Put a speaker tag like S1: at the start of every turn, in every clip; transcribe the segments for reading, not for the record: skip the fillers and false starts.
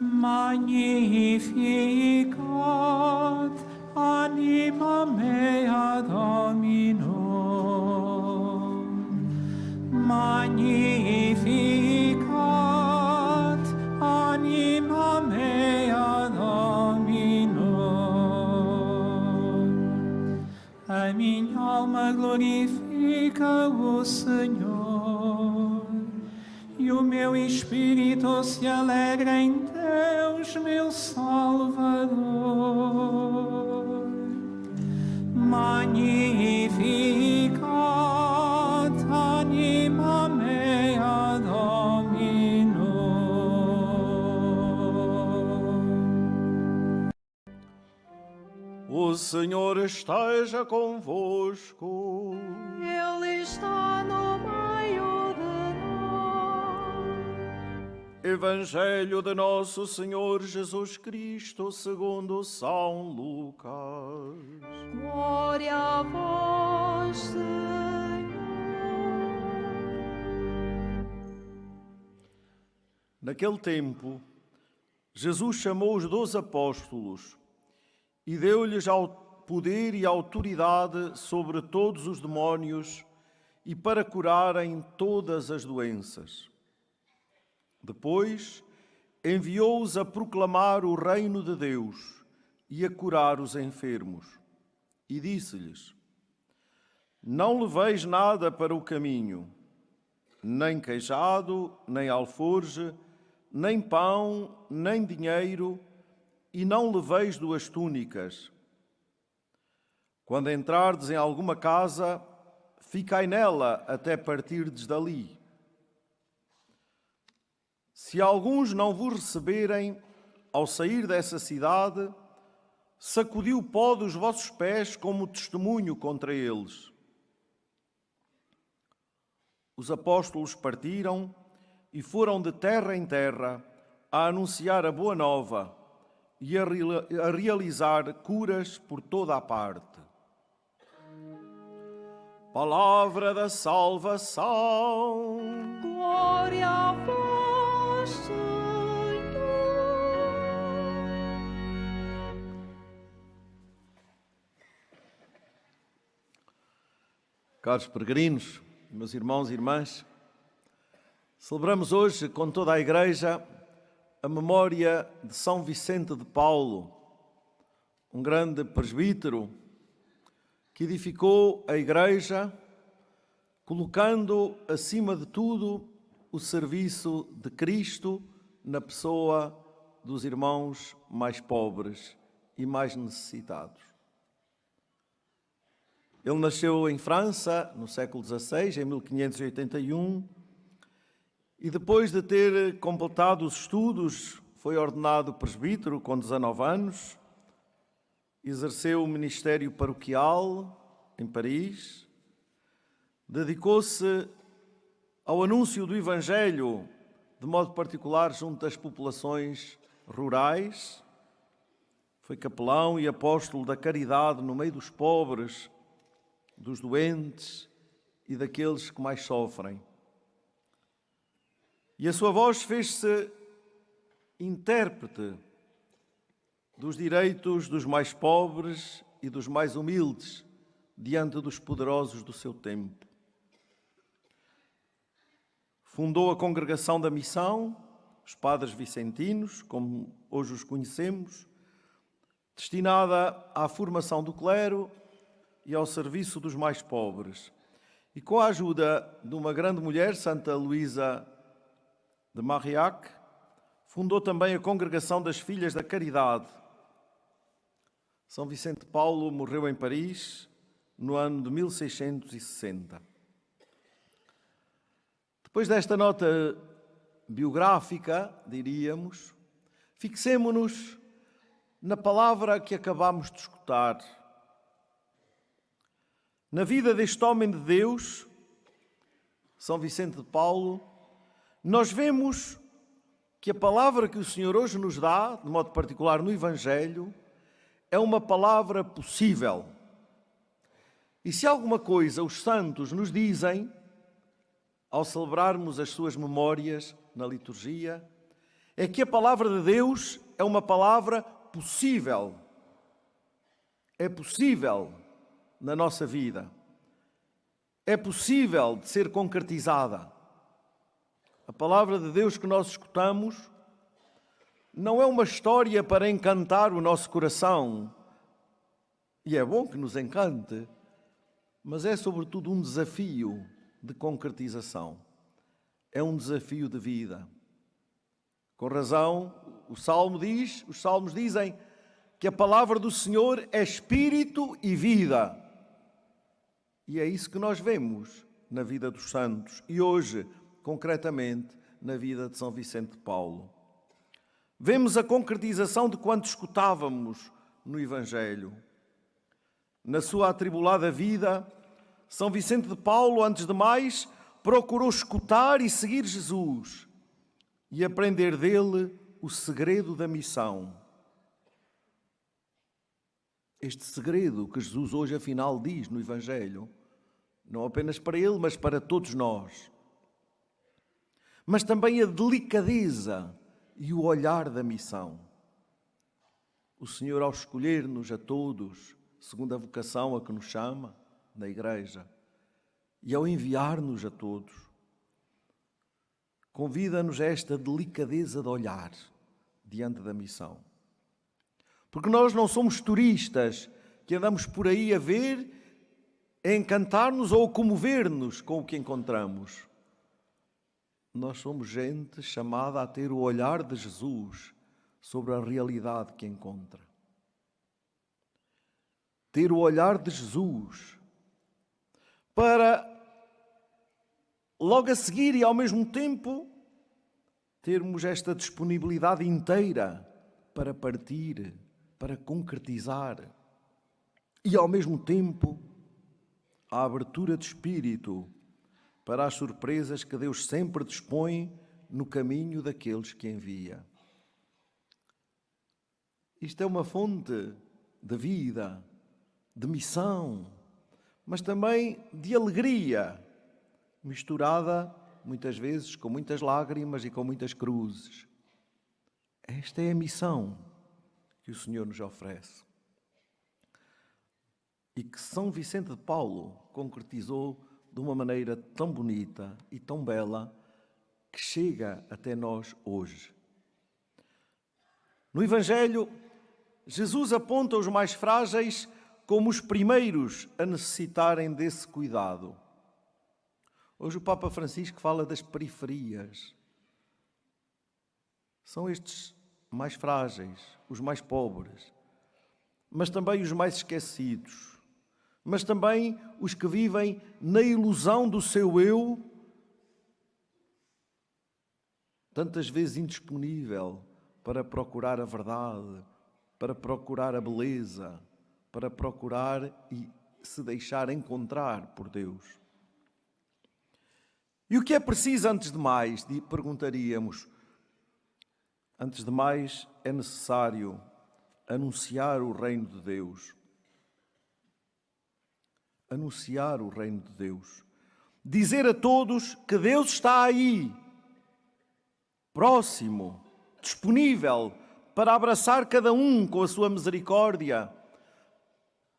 S1: Magnificat anima mea Domino. Magnificat anima mea Domino. A minha alma glorifica o Senhor, e o meu espírito se alegra em Deus, meu Salvador. Magnificat anima mea Domino.
S2: O Senhor esteja convosco.
S3: Ele está no meio de nós.
S2: Evangelho de Nosso Senhor Jesus Cristo segundo São Lucas.
S3: Glória a vós, Senhor.
S2: Naquele tempo, Jesus chamou os 12 apóstolos e deu-lhes poder e autoridade sobre todos os demónios e para curarem todas as doenças. Depois, enviou-os a proclamar o reino de Deus e a curar os enfermos. E disse-lhes: Não leveis nada para o caminho, nem queijado, nem alforje, nem pão, nem dinheiro, e não leveis 2 túnicas. Quando entrardes em alguma casa, ficai nela até partirdes dali. Se alguns não vos receberem, ao sair dessa cidade, sacudi o pó dos vossos pés como testemunho contra eles. Os apóstolos partiram e foram de terra em terra a anunciar a boa nova e a realizar curas por toda a parte. Palavra da salvação.
S3: Glória a vós, Senhor.
S2: Caros peregrinos, meus irmãos e irmãs, celebramos hoje com toda a Igreja a memória de São Vicente de Paulo, um grande presbítero que edificou a Igreja, colocando acima de tudo o serviço de Cristo na pessoa dos irmãos mais pobres e mais necessitados. Ele nasceu em França no século XVI, em 1581, e depois de ter completado os estudos, foi ordenado presbítero com 19 anos, exerceu o ministério paroquial em Paris, dedicou-se ao anúncio do Evangelho, de modo particular junto às populações rurais, foi capelão e apóstolo da caridade no meio dos pobres, dos doentes e daqueles que mais sofrem. E a sua voz fez-se intérprete dos direitos dos mais pobres e dos mais humildes diante dos poderosos do seu tempo. Fundou a Congregação da Missão, os Padres Vicentinos, como hoje os conhecemos, destinada à formação do clero e ao serviço dos mais pobres. E com a ajuda de uma grande mulher, Santa Luísa de Marillac, fundou também a Congregação das Filhas da Caridade. São Vicente de Paulo morreu em Paris no ano de 1660. Depois desta nota biográfica, diríamos, fixemo-nos na palavra que acabamos de escutar. Na vida deste homem de Deus, São Vicente de Paulo, nós vemos que a palavra que o Senhor hoje nos dá, de modo particular no Evangelho, é uma palavra possível. E se alguma coisa os santos nos dizem, ao celebrarmos as suas memórias na liturgia, é que a palavra de Deus é uma palavra possível. É possível na nossa vida. É possível de ser concretizada. A palavra de Deus que nós escutamos não é uma história para encantar o nosso coração, e é bom que nos encante, mas é sobretudo um desafio de concretização. É um desafio de vida. Com razão, os salmos dizem que a palavra do Senhor é espírito e vida. E é isso que nós vemos na vida dos santos e hoje, concretamente, na vida de São Vicente de Paulo. Vemos a concretização de quanto escutávamos no Evangelho. Na sua atribulada vida, São Vicente de Paulo, antes de mais, procurou escutar e seguir Jesus e aprender dele o segredo da missão. Este segredo que Jesus hoje afinal diz no Evangelho, não apenas para ele, mas para todos nós. Mas também a delicadeza e o olhar da missão. O Senhor, ao escolher-nos a todos, segundo a vocação a que nos chama, na Igreja, e ao enviar-nos a todos, convida-nos a esta delicadeza de olhar diante da missão. Porque nós não somos turistas que andamos por aí a ver, a encantar-nos ou a comover-nos com o que encontramos. Nós somos gente chamada a ter o olhar de Jesus sobre a realidade que encontra. Ter o olhar de Jesus para, logo a seguir e ao mesmo tempo, termos esta disponibilidade inteira para partir, para concretizar e, ao mesmo tempo, a abertura de espírito para as surpresas que Deus sempre dispõe no caminho daqueles que envia. Isto é uma fonte de vida, de missão, mas também de alegria, misturada muitas vezes com muitas lágrimas e com muitas cruzes. Esta é a missão que o Senhor nos oferece. E que São Vicente de Paulo concretizou de uma maneira tão bonita e tão bela que chega até nós hoje. No Evangelho, Jesus aponta os mais frágeis como os primeiros a necessitarem desse cuidado. Hoje o Papa Francisco fala das periferias. São estes mais frágeis, os mais pobres, mas também os mais esquecidos, mas também os que vivem na ilusão do seu eu, tantas vezes indisponível para procurar a verdade, para procurar a beleza, para procurar e se deixar encontrar por Deus. E o que é preciso antes de mais? Perguntaríamos. Antes de mais, é necessário anunciar o reino de Deus. Anunciar o reino de Deus. Dizer a todos que Deus está aí, próximo, disponível para abraçar cada um com a sua misericórdia,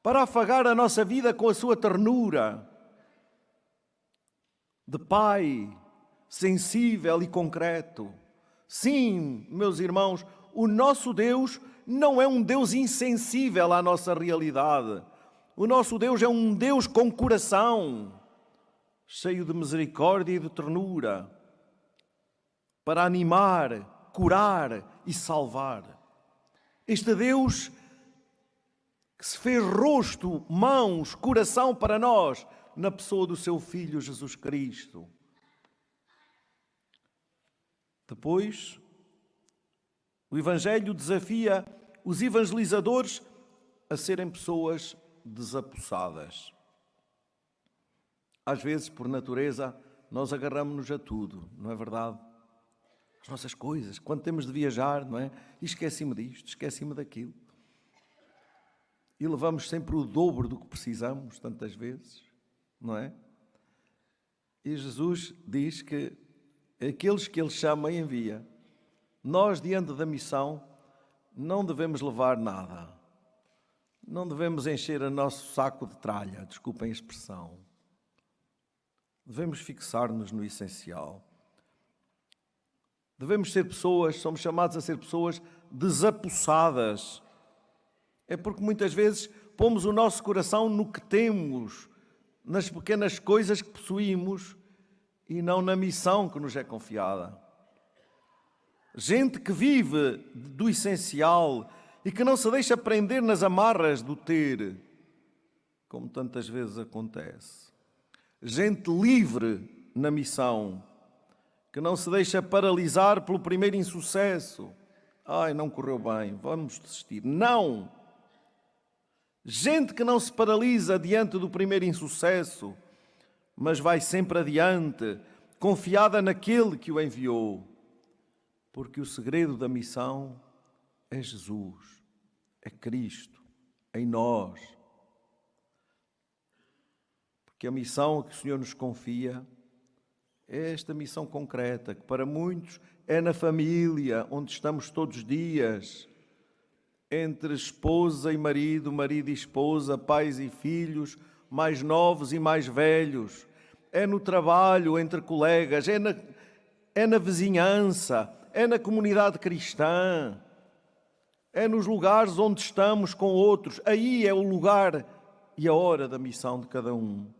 S2: para afagar a nossa vida com a sua ternura, de Pai, sensível e concreto. Sim, meus irmãos, o nosso Deus não é um Deus insensível à nossa realidade. O nosso Deus é um Deus com coração, cheio de misericórdia e de ternura, para animar, curar e salvar. Este Deus que se fez rosto, mãos, coração para nós, na pessoa do seu Filho Jesus Cristo. Depois, o Evangelho desafia os evangelizadores a serem pessoas desapossadas. Às vezes, por natureza, nós agarramos-nos a tudo, não é verdade? As nossas coisas, quando temos de viajar, não é? E esqueci-me disto, esqueci-me daquilo. E levamos sempre o dobro do que precisamos, tantas vezes, não é? E Jesus diz que aqueles que Ele chama e envia Nós, diante da missão, não devemos levar nada. Não devemos encher o nosso saco de tralha, desculpem a expressão. Devemos fixar-nos no essencial. Devemos ser pessoas, somos chamados a ser pessoas desapossadas. É porque muitas vezes pomos o nosso coração no que temos, nas pequenas coisas que possuímos e não na missão que nos é confiada. Gente que vive do essencial e que não se deixa prender nas amarras do ter, como tantas vezes acontece. Gente livre na missão, que não se deixa paralisar pelo primeiro insucesso. Ai, não correu bem, vamos desistir. Não! Gente que não se paralisa diante do primeiro insucesso, mas vai sempre adiante, confiada naquele que o enviou. Porque o segredo da missão é Jesus, é Cristo, em nós. Porque a missão que o Senhor nos confia é esta missão concreta, que para muitos é na família, onde estamos todos os dias, entre esposa e marido, marido e esposa, pais e filhos, mais novos e mais velhos. É no trabalho, entre colegas, é na vizinhança, é na comunidade cristã, é nos lugares onde estamos com outros. Aí é o lugar e a hora da missão de cada um.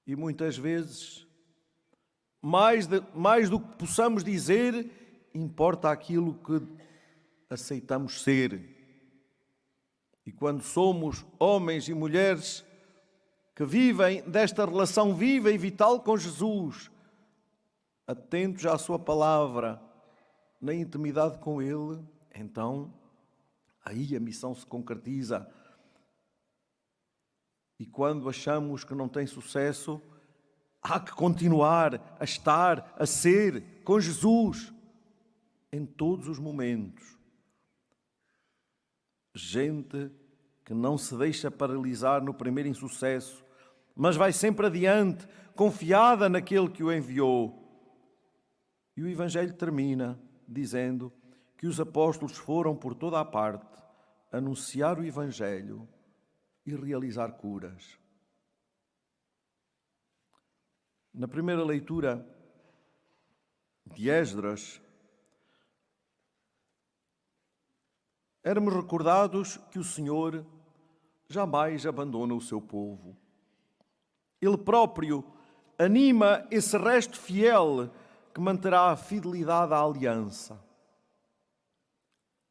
S2: E muitas vezes, mais do que possamos dizer, importa aquilo que aceitamos ser. E quando somos homens e mulheres que vivem desta relação viva e vital com Jesus, atentos à sua palavra, na intimidade com Ele, então aí a missão se concretiza. E quando achamos que não tem sucesso, há que continuar a estar, a ser com Jesus em todos os momentos. Gente que não se deixa paralisar no primeiro insucesso, mas vai sempre adiante, confiada naquele que o enviou. E o Evangelho termina dizendo que os apóstolos foram por toda a parte anunciar o Evangelho e realizar curas. Na primeira leitura de Esdras, éramos recordados que o Senhor jamais abandona o seu povo. Ele próprio anima esse resto fiel que manterá a fidelidade à aliança.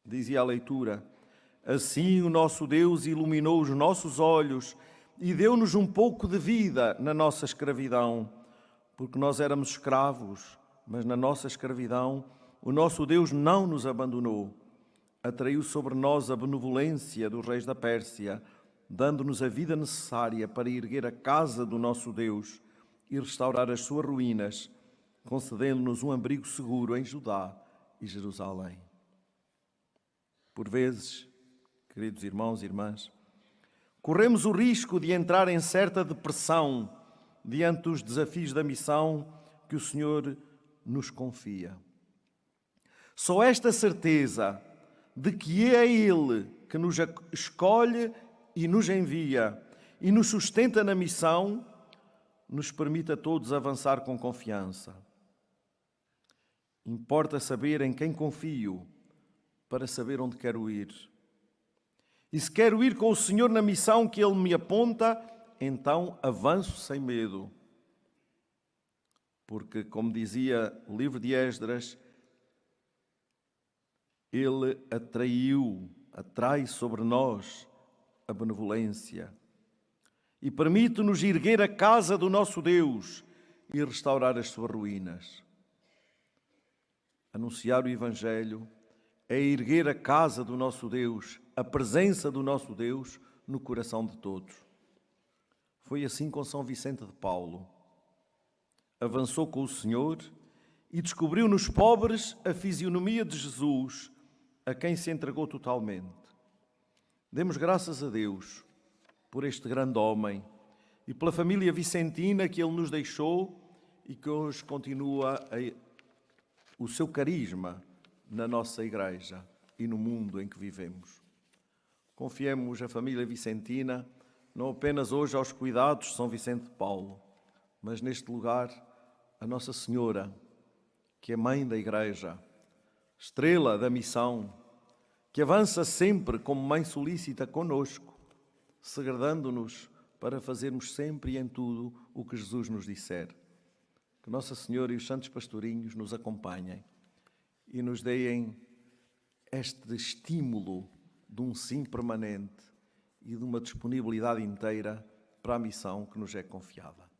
S2: Dizia a leitura: assim o nosso Deus iluminou os nossos olhos e deu-nos um pouco de vida na nossa escravidão, porque nós éramos escravos, mas na nossa escravidão o nosso Deus não nos abandonou. Atraiu sobre nós a benevolência dos reis da Pérsia, dando-nos a vida necessária para erguer a casa do nosso Deus e restaurar as suas ruínas, concedendo-nos um abrigo seguro em Judá e Jerusalém. Por vezes, queridos irmãos e irmãs, corremos o risco de entrar em certa depressão diante dos desafios da missão que o Senhor nos confia. Só esta certeza de que é Ele que nos escolhe e nos envia e nos sustenta na missão, nos permite a todos avançar com confiança. Importa saber em quem confio para saber onde quero ir. E se quero ir com o Senhor na missão que Ele me aponta, então avanço sem medo. Porque, como dizia o livro de Esdras, Ele atrai sobre nós a benevolência e permite-nos erguer a casa do nosso Deus e restaurar as suas ruínas. Anunciar o Evangelho é erguer a casa do nosso Deus, a presença do nosso Deus no coração de todos. Foi assim com São Vicente de Paulo. Avançou com o Senhor e descobriu nos pobres a fisionomia de Jesus, a quem se entregou totalmente. Demos graças a Deus por este grande homem e pela família vicentina que ele nos deixou e que hoje continua o seu carisma na nossa Igreja e no mundo em que vivemos. Confiemos a família vicentina não apenas hoje aos cuidados de São Vicente de Paulo, mas neste lugar a Nossa Senhora, que é Mãe da Igreja, estrela da missão, que avança sempre como Mãe solícita conosco, segredando-nos para fazermos sempre e em tudo o que Jesus nos disser. Que Nossa Senhora e os santos pastorinhos nos acompanhem e nos deem este estímulo de um sim permanente e de uma disponibilidade inteira para a missão que nos é confiada.